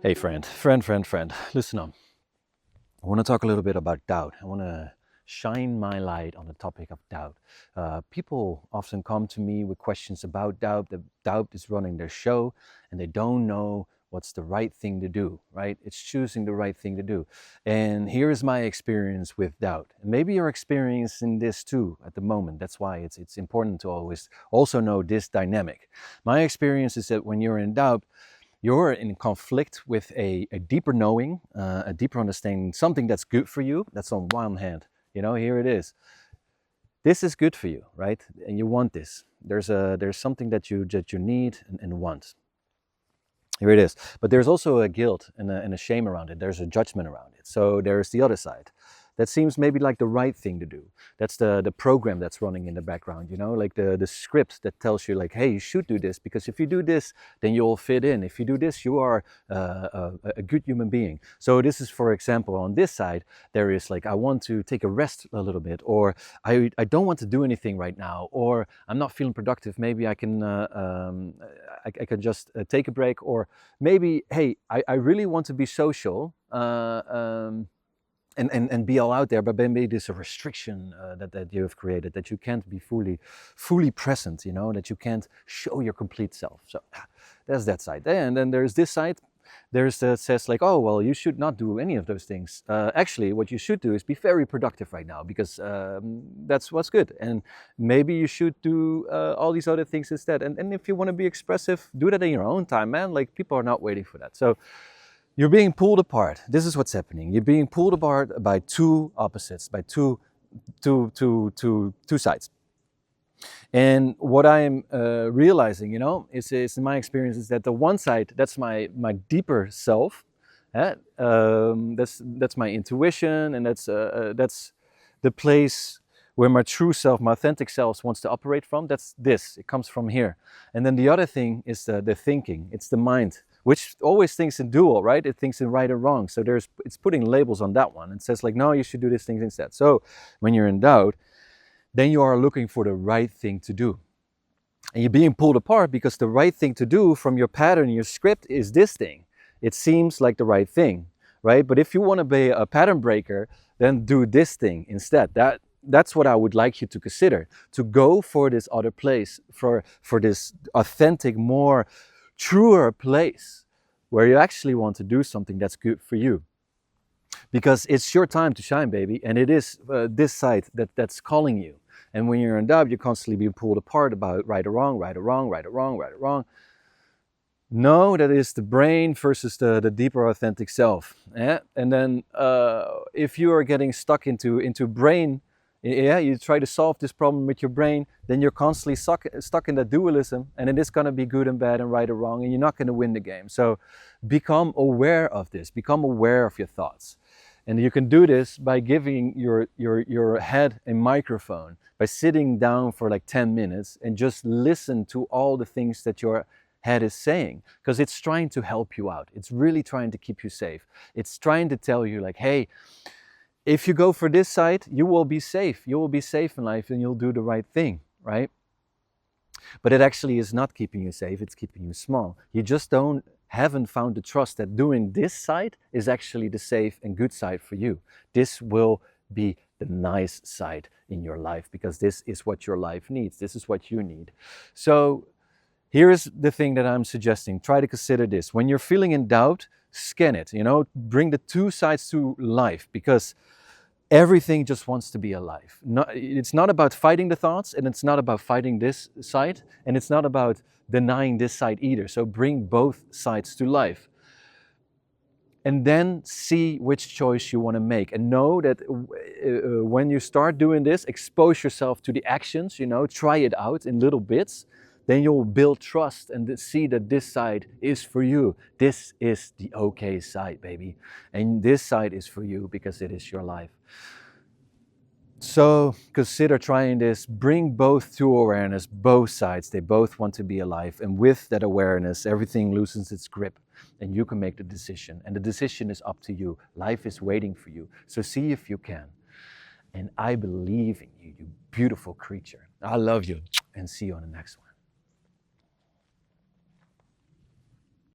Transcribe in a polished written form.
Hey friend, listen up. I want to talk a little bit about doubt. I want to shine my light on the topic of doubt. People often come to me with questions about doubt. The doubt is running their show and they don't know what's the right thing to do, right? It's choosing the right thing to do. And here is my experience with doubt. And maybe you're experiencing this too at the moment. That's why it's important to always also know this dynamic. My experience is that when you're in doubt, you're in conflict with a deeper knowing, a deeper understanding, something that's good for you. That's on one hand. Here it is. This is good for you, right? And you want this. There's something that you need and want. Here it is. But there's also a guilt and a shame around it. There's a judgment around it. So there's the other side. That seems maybe like the right thing to do. That's the program that's running in the background, like the script that tells you like, hey, you should do this because if you do this, then you'll fit in. If you do this, you are a good human being. So this is, for example, on this side, there is like, I want to take a rest a little bit, or I don't want to do anything right now, or I'm not feeling productive. Maybe I can just take a break, or maybe, hey, I really want to be social. And be all out there, but maybe there's a restriction that you have created, that you can't be fully present, that you can't show your complete self. So there's that side. And then there's this side. There's that says like, oh, well, you should not do any of those things. Actually, what you should do is be very productive right now, because that's what's good. And maybe you should do all these other things instead. And if you want to be expressive, do that in your own time, man. Like, people are not waiting for that. So you're being pulled apart. This is what's happening. You're being pulled apart by two opposites, by two sides. And what I'm realizing, is in my experience, is that the one side, that's my deeper self. That's my intuition, and that's the place where my true self, my authentic self, wants to operate from. That's this. It comes from here. And then the other thing is the thinking. It's the mind, which always thinks in dual, right? It thinks in right and wrong. So it's putting labels on that one and says like, no, you should do these things instead. So when you're in doubt, then you are looking for the right thing to do. And you're being pulled apart because the right thing to do from your pattern, your script, is this thing. It seems like the right thing, right? But if you want to be a pattern breaker, then do this thing instead. That's what I would like you to consider, to go for this other place, for this authentic, more truer place where you actually want to do something that's good for you. Because it's your time to shine, baby, and it is this side that's calling you. And when you're in doubt, you're constantly being pulled apart about right or wrong, right or wrong, right or wrong, right or wrong. No, that is the brain versus the deeper authentic self. Yeah? And then if you are getting stuck into brain, you try to solve this problem with your brain, then you're constantly stuck in that dualism, and it is going to be good and bad and right or wrong, and you're not going to win the game. So become aware of this, become aware of your thoughts. And you can do this by giving your head a microphone, by sitting down for like 10 minutes and just listen to all the things that your head is saying, because it's trying to help you out. It's really trying to keep you safe. It's trying to tell you like, hey, if you go for this side, you will be safe. You will be safe in life and you'll do the right thing, right? But it actually is not keeping you safe, it's keeping you small. You just haven't found the trust that doing this side is actually the safe and good side for you. This will be the nice side in your life, because this is what your life needs. This is what you need. So here is the thing that I'm suggesting. Try to consider this. When you're feeling in doubt, scan it, bring the two sides to life, because everything just wants to be alive. It's not about fighting the thoughts, and it's not about fighting this side, and it's not about denying this side either. So bring both sides to life. And then see which choice you want to make. And know that when you start doing this, expose yourself to the actions, try it out in little bits. Then you'll build trust and see that this side is for you. This is the okay side, baby. And this side is for you because it is your life. So consider trying this. Bring both to awareness, both sides. They both want to be alive. And with that awareness, everything loosens its grip and you can make the decision. And the decision is up to you. Life is waiting for you. So see if you can. And I believe in you, you beautiful creature. I love you, and see you on the next one.